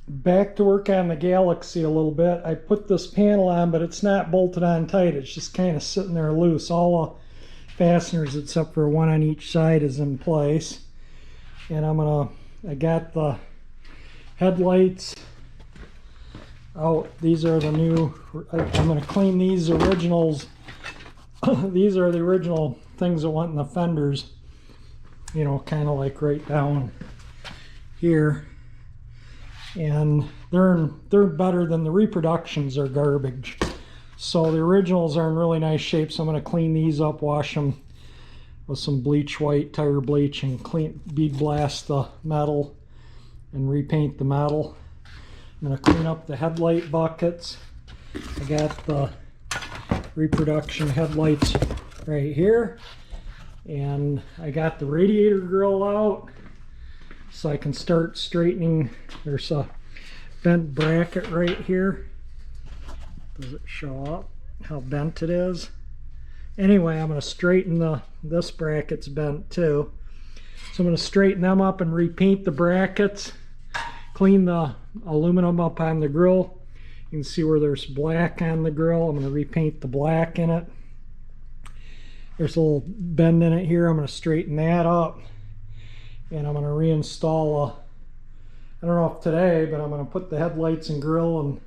Back to work on the Galaxie a little bit. I put this panel on, but it's not bolted on tight. It's just kind of sitting there loose. All the fasteners except for one on each side is in place. And I got the headlights out. These are the new, I'm gonna clean these originals. These are the original things that went in the fenders, you know, kind of like right down here. And they're better than the reproductions are garbage. So the originals are in really nice shape. So I'm going to clean these up, wash them with some bleach white, tire bleach, and bead blast the metal and repaint the metal. I'm going to clean up the headlight buckets. I got the reproduction headlights right here, and I got the radiator grill out so I can start straightening. There's a bent bracket right here. Does it show up how bent it is? Anyway, I'm going to straighten this bracket's bent too. So I'm going to straighten them up and repaint the brackets, clean the aluminum up on the grill. You can see where there's black on the grill. I'm going to repaint the black in it. There's a little bend in it here. I'm going to straighten that up. And I'm going to reinstall I don't know if today, but I'm going to put the headlights and grill and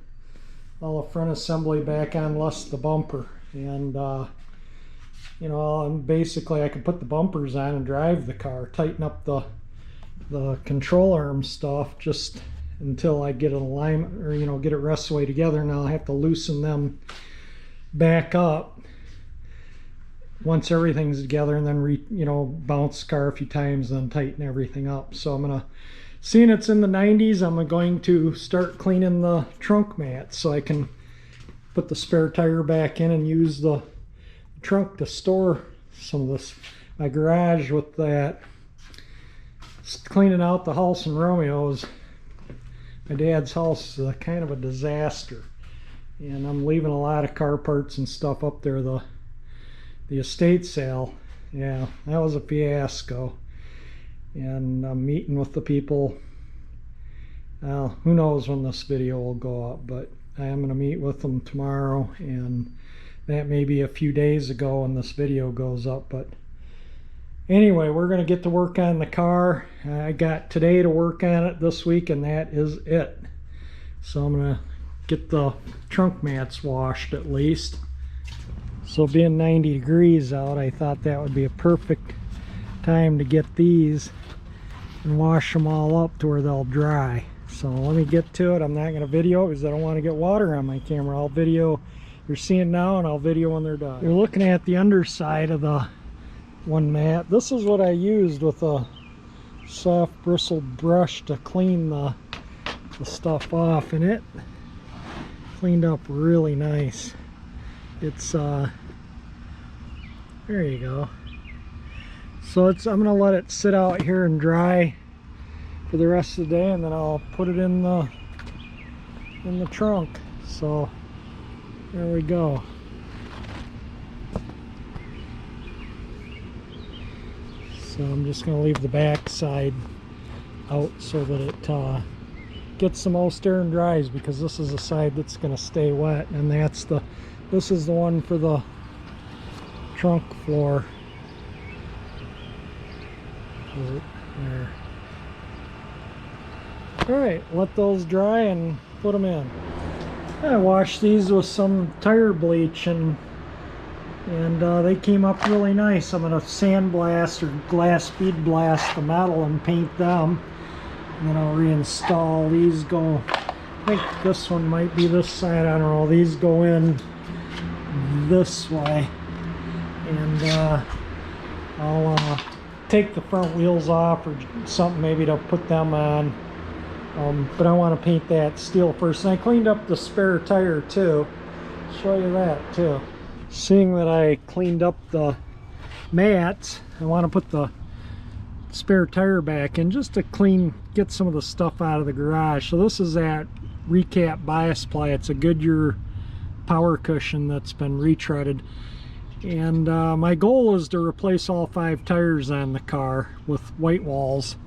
all the front assembly back on, less the bumper. And you know, and basically I can put the bumpers on and drive the car, tighten up the control arm stuff just until I get an alignment, or you know, get it rest way together. Now I have to loosen them back up once everything's together, and then you know, bounce the car a few times and then tighten everything up. So I'm gonna, seeing it's in the 90s, I'm going to start cleaning the trunk mats so I can put the spare tire back in and use the trunk to store some of this. My garage with that, cleaning out the house in Romeo's, my dad's house, is kind of a disaster, and I'm leaving a lot of car parts and stuff up there. The estate sale, yeah, that was a fiasco. And I'm meeting with the people. Who knows when this video will go up, but I am going to meet with them tomorrow, and that may be a few days ago when this video goes up. But anyway, we're going to get to work on the car. I got today to work on it this week, and that is it. So I'm going to get the trunk mats washed at least. So being 90 degrees out, I thought that would be a perfect time to get these and wash them all up to where they'll dry. So let me get to it. I'm not going to video it because I don't want to get water on my camera. I'll video, you're seeing now, and I'll video when they're done. You're looking at the underside of the one mat. This is what I used with a soft bristled brush to clean the stuff off, and it cleaned up really nice. It's there you go. So I'm gonna let it sit out here and dry for the rest of the day, and then I'll put it in the trunk. So there we go. So I'm just gonna leave the back side out so that it gets the most air and dries, because this is the side that's gonna stay wet, and this is the one for the trunk floor. There. Alright, let those dry and put them in. I washed these with some tire bleach, and they came up really nice. I'm going to sandblast or glass bead blast the metal and paint them. And then I'll reinstall these. I think this one might be this side, I don't know. These go in this way, and I'll take the front wheels off or something maybe to put them on, but I want to paint that steel first. And I cleaned up the spare tire too. Show you that too. Seeing that I cleaned up the mats, I want to put the spare tire back in just to get some of the stuff out of the garage. So this is that recap bias ply. It's a Goodyear power cushion that's been retreaded, and my goal is to replace all 5 tires on the car with white walls,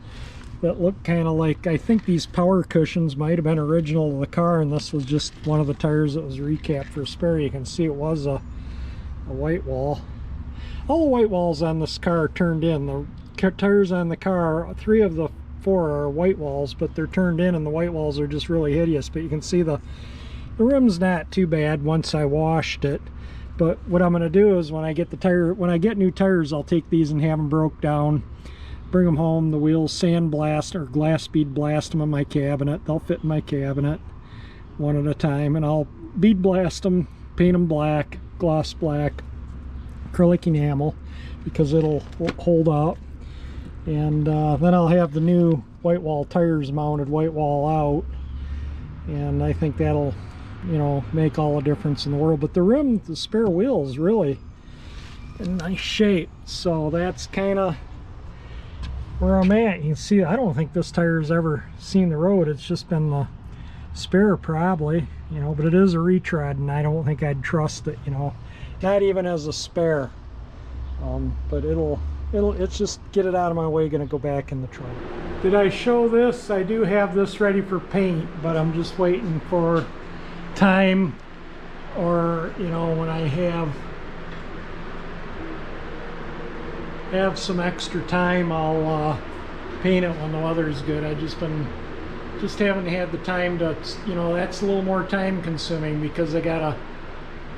that look kind of like, I think these power cushions might have been original to the car, and this was just one of the tires that was recapped for spare. You can see it was a white wall. All the white walls on this car are turned in. The tires on the car, 3 of the 4 are white walls, but they're turned in, and the white walls are just really hideous. But you can see the rim's not too bad once I washed it. But what I'm going to do is when I get new tires, I'll take these and have them broke down, bring them home, the wheels sandblast or glass bead blast them in my cabinet. They'll fit in my cabinet one at a time, and I'll bead blast them, paint them black, gloss black, acrylic enamel, because it'll hold up. And then I'll have the new white wall tires mounted white wall out, and I think that'll, you know, make all the difference in the world. But the rim, the spare wheel, is really in nice shape, so that's kind of where I'm at. You can see I don't think this tire's ever seen the road. It's just been the spare probably, you know, but it is a retread, and I don't think I'd trust it, you know, not even as a spare. But it's just get it out of my way, gonna go back in the trunk. Did I show this? I do have this ready for paint, but I'm just waiting for time, or, you know, when I have some extra time, I'll paint it when the weather's good. I just haven't had the time to, you know, that's a little more time consuming, because I gotta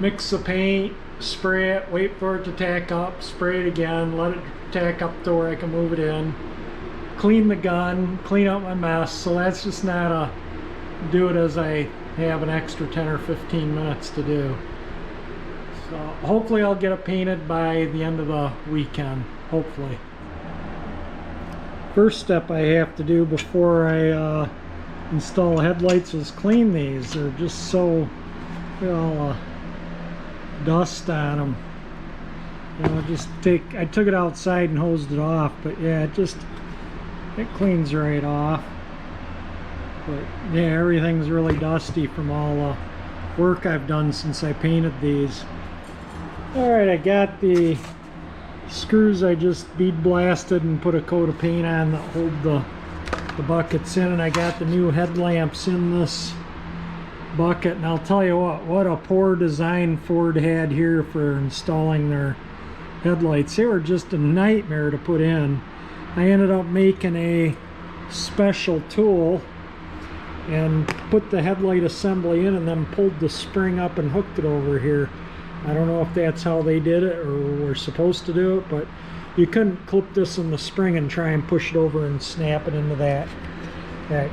mix the paint, spray it, wait for it to tack up, spray it again, let it tack up to where I can move it in, clean the gun, clean up my mess. So that's just not a do it as I have an extra 10 or 15 minutes to do. So hopefully I'll get it painted by the end of the weekend, hopefully. First step I have to do before I install headlights is clean these. They're just so, well, dust on them. You know, I took it outside and hosed it off, but yeah, it cleans right off. But yeah, everything's really dusty from all the work I've done since I painted these. Alright, I got the screws I just bead blasted and put a coat of paint on that hold the buckets in, and I got the new headlamps in this bucket. And I'll tell you what a poor design Ford had here for installing their headlights. They were just a nightmare to put in. I ended up making a special tool and put the headlight assembly in, and then pulled the spring up and hooked it over here. I don't know if that's how they did it or were supposed to do it, but you couldn't clip this in the spring and try and push it over and snap it into that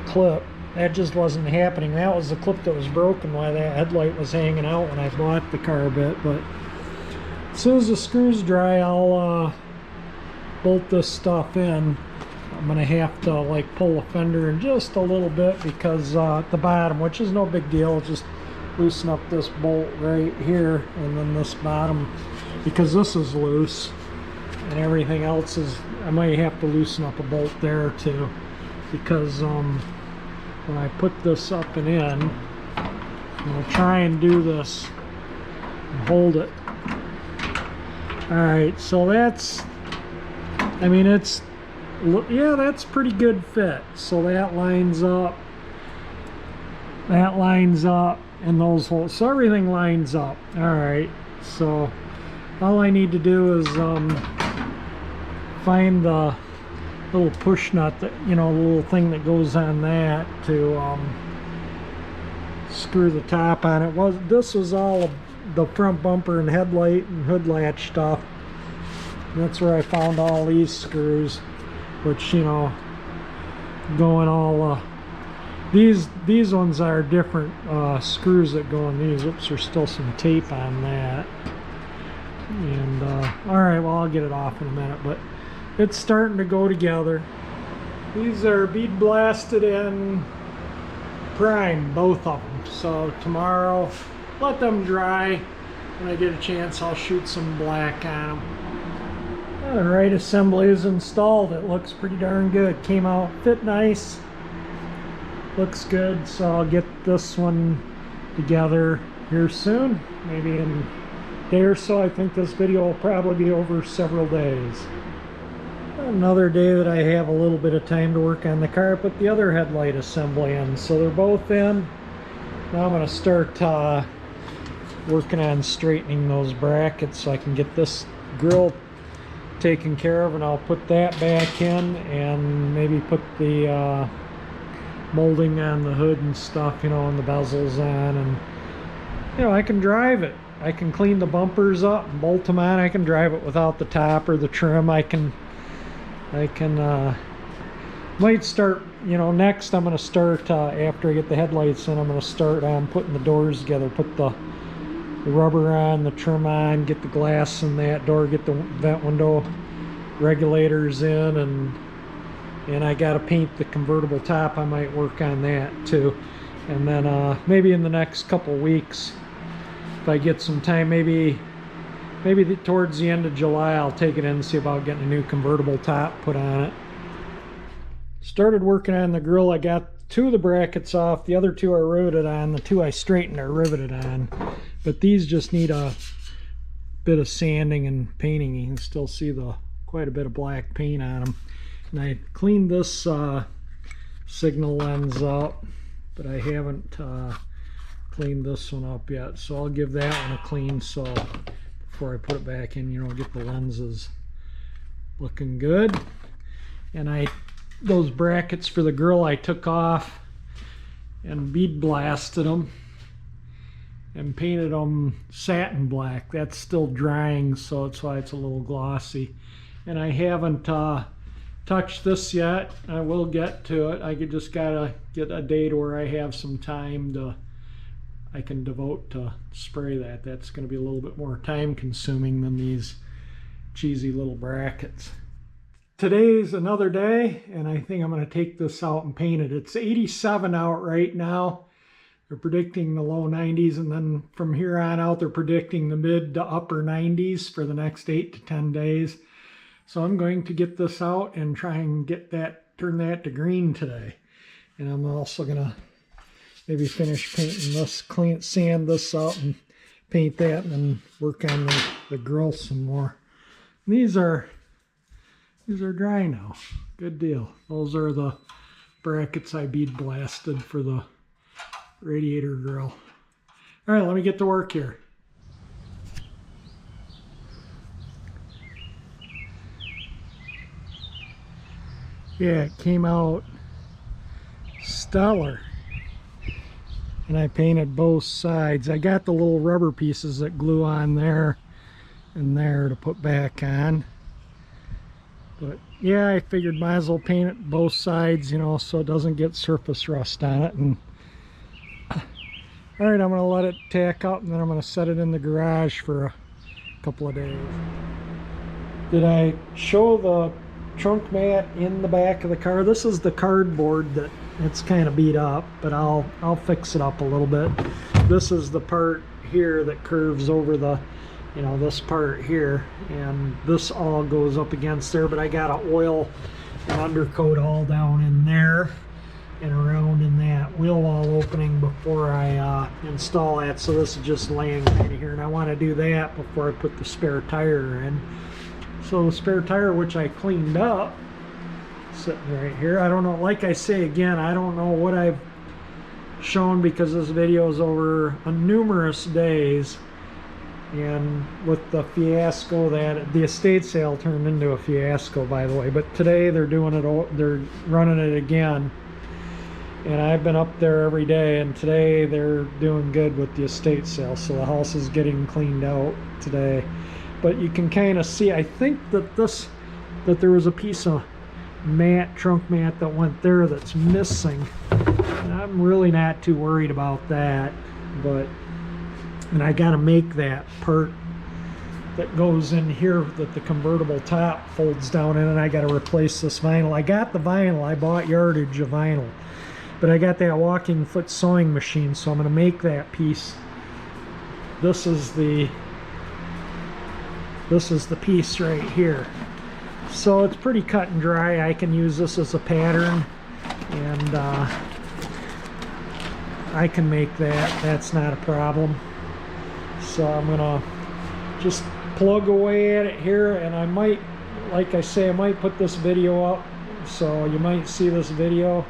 clip. That just wasn't happening. That was the clip that was broken while that headlight was hanging out when I bought the car a bit. But as soon as the screws dry, I'll bolt this stuff in. I'm gonna have to like pull the fender in just a little bit, because at the bottom, which is no big deal, just loosen up this bolt right here, and then this bottom, because this is loose and everything else is, I might have to loosen up a bolt there too, because when I put this up and in, I'm gonna try and do this and hold it. Alright, so that's, I mean, it's, yeah, that's pretty good fit. So that lines up, and those holes, so everything lines up. Alright, so all I need to do is find the little push nut, that, you know, the little thing that goes on that to screw the top on it. This was all of the front bumper and headlight and hood latch stuff. That's where I found all these screws, which, you know, going all these ones are different screws that go in these. Oops, there's still some tape on that. And alright, well, I'll get it off in a minute, but it's starting to go together. These are bead blasted and primed, both of them. So tomorrow, let them dry. When I get a chance, I'll shoot some black on them. Alright, assembly is installed. It looks pretty darn good. Came out, fit nice. Looks good, so I'll get this one together here soon. Maybe in a day or so. I think this video will probably be over several days. Another day that I have a little bit of time to work on the car. I put the other headlight assembly in, so they're both in. Now I'm going to start working on straightening those brackets so I can get this grill taken care of, and I'll put that back in and maybe put the molding on the hood and stuff, you know, and the bezels on, and you know, I can drive it. I can clean the bumpers up and bolt them on. I can drive it without the top or the trim. I can might start, you know, next I'm going to start after I get the headlights in, I'm going to start on putting the doors together, put the rubber on, the trim on, get the glass in that door, get the vent window regulators in, and I got to paint the convertible top. I might work on that too. And then maybe in the next couple weeks, if I get some time, maybe towards the end of July, I'll take it in and see about getting a new convertible top put on it. Started working on the grill. I got 2 of the brackets off. The other 2 are riveted on. The 2 I straightened are riveted on. But these just need a bit of sanding and painting. You can still see quite a bit of black paint on them. And I cleaned this signal lens up, but I haven't cleaned this one up yet. So I'll give that one a clean, so before I put it back in, you know, get the lenses looking good. And those brackets for the grill I took off and bead blasted them and painted them satin black. That's still drying, so that's why it's a little glossy. And I haven't touched this yet. I will get to it. I just gotta get a date where I have some time I can devote to spray that. That's going to be a little bit more time consuming than these cheesy little brackets. Today's another day, and I think I'm going to take this out and paint it. It's 87 out right now. They're predicting the low 90s, and then from here on out they're predicting the mid to upper 90s for the next 8 to 10 days. So I'm going to get this out and try and turn that to green today. And I'm also going to maybe finish painting this, sand this out and paint that, and then work on the grill some more. And these are dry now. Good deal. Those are the brackets I bead blasted for the radiator grill. All right, let me get to work here. Yeah, it came out stellar. And I painted both sides. I got the little rubber pieces that glue on there and there to put back on. But yeah, I figured might as well paint it both sides, you know, so it doesn't get surface rust on it. And all right, I'm going to let it tack up, and then I'm going to set it in the garage for a couple of days. Did I show the trunk mat in the back of the car? This is the cardboard that it's kind of beat up, but I'll fix it up a little bit. This is the part here that curves over the, you know, this part here, and this all goes up against there, but I got to oil and undercoat all down in there and around in that wheel wall opening before I install that. So this is just laying kind of here, and I want to do that before I put the spare tire in. So the spare tire, which I cleaned up, sitting right here. I don't know, like I say again, I don't know what I've shown because this video is over numerous days, and with the fiasco that the estate sale turned into a fiasco, by the way. But today they're running it again, and I've been up there every day, and today they're doing good with the estate sale, so the house is getting cleaned out today. But you can kind of see, I think that there was a piece of trunk mat that went there that's missing, and I'm really not too worried about that. And I got to make that part that goes in here that the convertible top folds down in, and I got to replace this vinyl. I got the vinyl, I bought yardage of vinyl, but I got that walking foot sewing machine, so I'm going to make that piece. This is the piece right here. So it's pretty cut and dry. I can use this as a pattern, and I can make that. That's not a problem. So I'm gonna just plug away at it here, and I might like I say, I might put this video up, so you might see this video,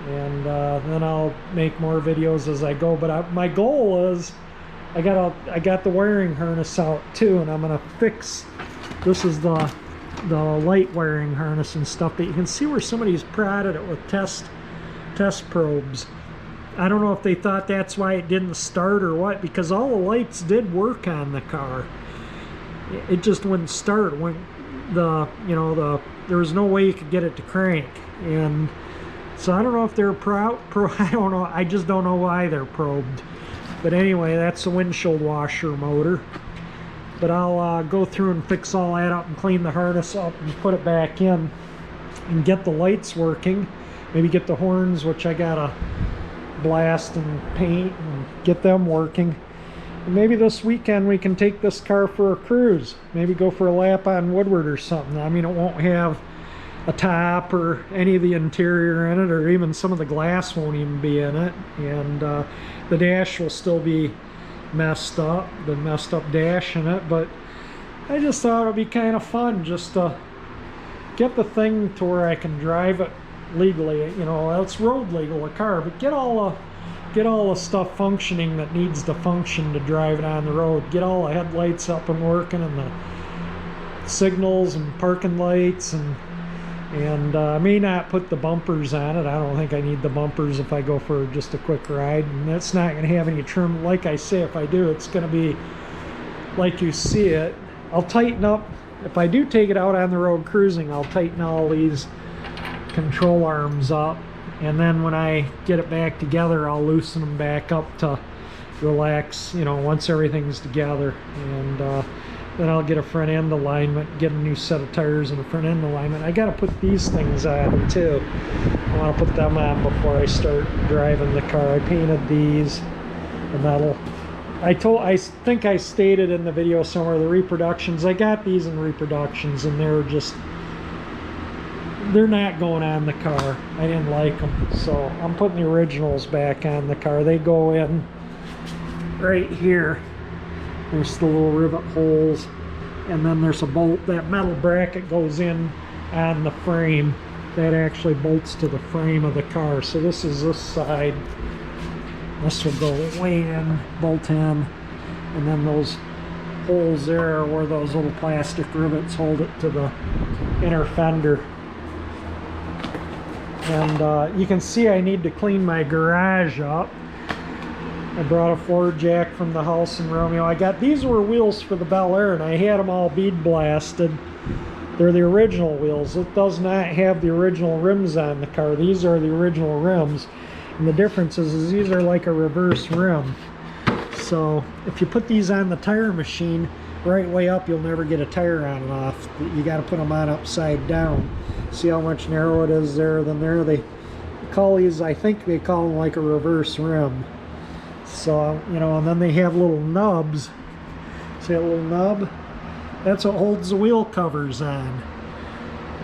and then I'll make more videos as I go. But my goal is, I got the wiring harness out too, and I'm gonna fix. This is the light wiring harness and stuff, but you can see where somebody's prodded it with test probes. I don't know if they thought that's why it didn't start or what, because all the lights did work on the car. It just wouldn't start when there was no way you could get it to crank. And so I don't know if they're I don't know, I just don't know why they're probed. But anyway, that's the windshield washer motor. But I'll go through and fix all that up and clean the harness up and put it back in and get the lights working. Maybe get the horns, which I gotta blast and paint, and get them working. And maybe this weekend we can take this car for a cruise. Maybe go for a lap on Woodward or something. I mean, it won't have a top or any of the interior in it, or even some of the glass won't even be in it. And the dash will still be messed up, the messed up dash in it. But I just thought it would be kind of fun just to get the thing to where I can drive it legally. You know, it's road legal, a car, but get all the stuff functioning that needs to function to drive it on the road. Get all the headlights up and working, and the signals and parking lights, and I may not put the bumpers on it. I don't think I need the bumpers if I go for just a quick ride, and that's not going to have any trim. Like I say, if I do, it's going to be like you see it. I'll tighten up, if I do take it out on the road cruising, I'll tighten all these control arms up, and then when I get it back together, I'll loosen them back up to relax, you know, once everything's together. And then I'll get a front end alignment, get a new set of tires and a front end alignment. I got to put these things on too. I want to put them on before I start driving the car. I painted these, the metal. I think I stated in the video somewhere, the reproductions, I got these in reproductions, and they're not going on the car. I didn't like them, so I'm putting the originals back on the car. They go in right here. There's the little rivet holes, and then there's a bolt. That metal bracket goes in on the frame. That actually bolts to the frame of the car. So this is this side. This will go way in, bolt in, and then those holes there are where those little plastic rivets hold it to the inner fender. And you can see I need to clean my garage up. I brought a Ford jack from the house in Romeo. These were wheels for the Bel Air, and I had them all bead blasted. They're the original wheels. It does not have the original rims on the car. These are the original rims. And the difference is these are like a reverse rim. So if you put these on the tire machine right way up, you'll never get a tire on and off. You got to put them on upside down. See how much narrower it is there than there? They call these, I think they call them like a reverse rim. So, you know, and then they have little nubs. See that little nub? That's what holds the wheel covers on.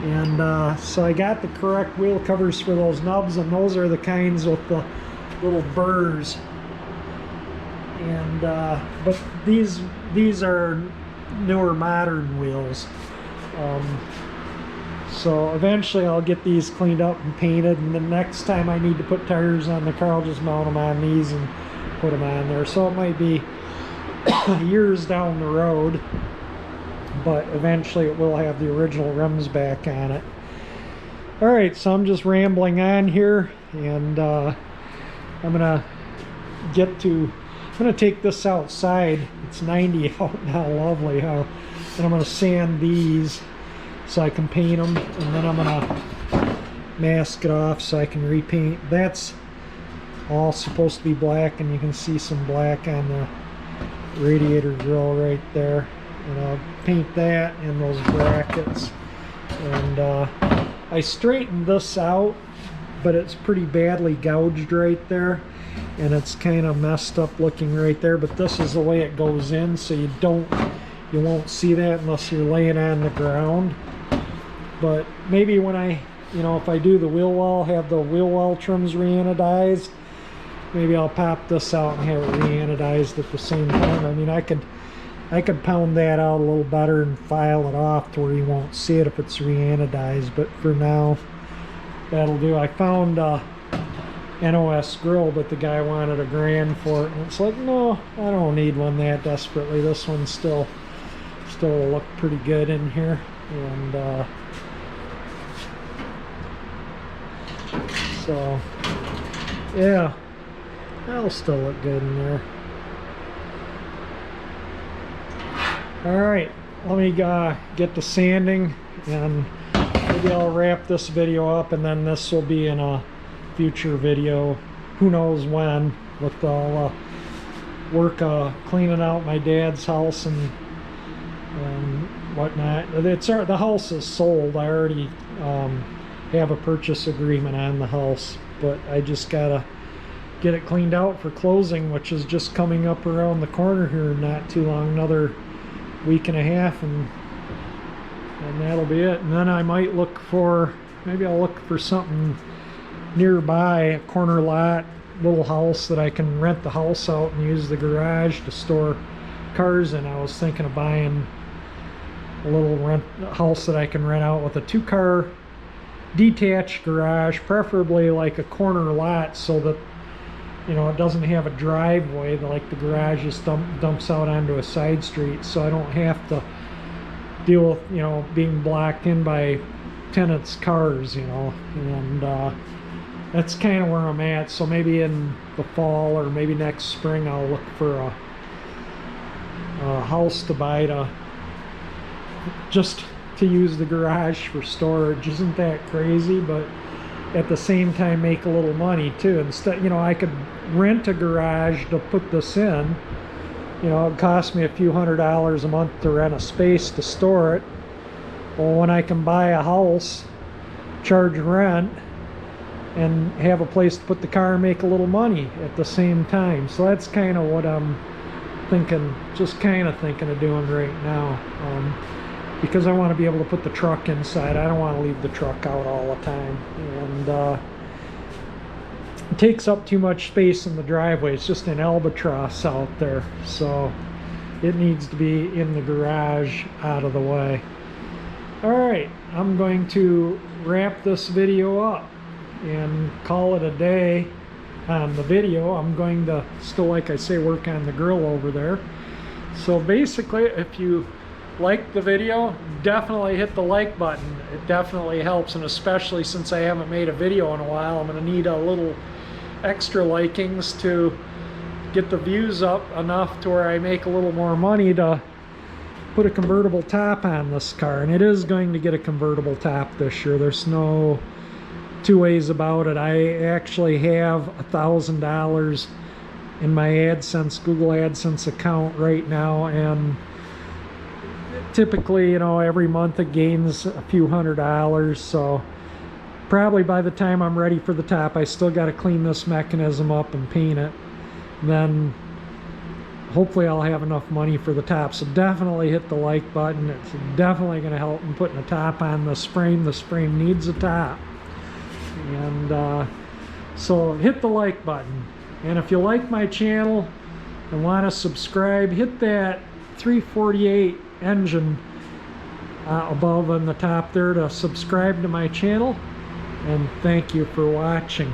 And so I got the correct wheel covers for those nubs, and those are the kinds with the little burrs. And but these are newer modern wheels. So eventually I'll get these cleaned up and painted, and the next time I need to put tires on the car, I'll just mount them on these and put them on there. So it might be years down the road, but eventually it will have the original rims back on it. Alright, so I'm just rambling on here, and I'm gonna take this outside. It's 90 out now, lovely how. And I'm gonna sand these so I can paint them, and then I'm gonna mask it off so I can repaint. That's all supposed to be black, and you can see some black on the radiator grill right there. And I'll paint that and those brackets. And I straightened this out, but it's pretty badly gouged right there, and it's kind of messed up looking right there. But this is the way it goes in, so you won't see that unless you're laying on the ground. But maybe when if I do the wheel well, have the wheel well trims re-anodized, maybe I'll pop this out and have it re-anodized at the same time. I mean, I could I could pound that out a little better and file it off to where you won't see it if it's re-anodized, but for now that'll do. I found NOS Grille, but the guy wanted $1,000 for it, and it's like, no, I don't need one that desperately. This one's still look pretty good in here, and so yeah, that'll still look good in there. All right, let me get to sanding, and maybe I'll wrap this video up, and then this will be in a future video, who knows when, with all work cleaning out my dad's house and whatnot. The house is sold. I already have a purchase agreement on the house, but I just gotta get it cleaned out for closing, which is just coming up around the corner here not too long, another week and a half, and that'll be it. And then I might look for, maybe I'll look for something nearby, a corner lot, little house that I can rent the house out and use the garage to store cars in. I was thinking of buying a little house that I can rent out with a 2-car detached garage, preferably like a corner lot, so that, you know, it doesn't have a driveway, like the garage just dumps out onto a side street, so I don't have to deal with, you know, being blocked in by tenants' cars, you know. And that's kind of where I'm at. So maybe in the fall or maybe next spring I'll look for a house to buy just to use the garage for storage. Isn't that crazy? But at the same time make a little money too. Instead, you know, I could rent a garage to put this in. You know, it cost me a few $100s a month to rent a space to store it. Well, when I can buy a house, charge rent, and have a place to put the car and make a little money at the same time. So that's kind of what I'm thinking, just kind of thinking of doing right now. Because I want to be able to put the truck inside. I don't want to leave the truck out all the time. And it takes up too much space in the driveway. It's just an albatross out there. So it needs to be in the garage, out of the way. Alright, I'm going to wrap this video up and call it a day on the video. I'm going to still, like I say, work on the grill over there. So basically, if you like the video, definitely hit the like button. It definitely helps, and especially since I haven't made a video in a while, I'm going to need a little extra likings to get the views up enough to where I make a little more money to put a convertible top on this car. And it is going to get a convertible top this year. There's no two ways about it. I actually have $1,000 in my AdSense, Google AdSense account right now, and typically, you know, every month it gains a few $100s. So probably by the time I'm ready for the top, I still got to clean this mechanism up and paint it. And then hopefully I'll have enough money for the top. So definitely hit the like button. It's definitely going to help in putting a top on this frame. This frame needs a top. And so hit the like button. And if you like my channel and want to subscribe, hit that 348 engine above on the top there to subscribe to my channel. And thank you for watching.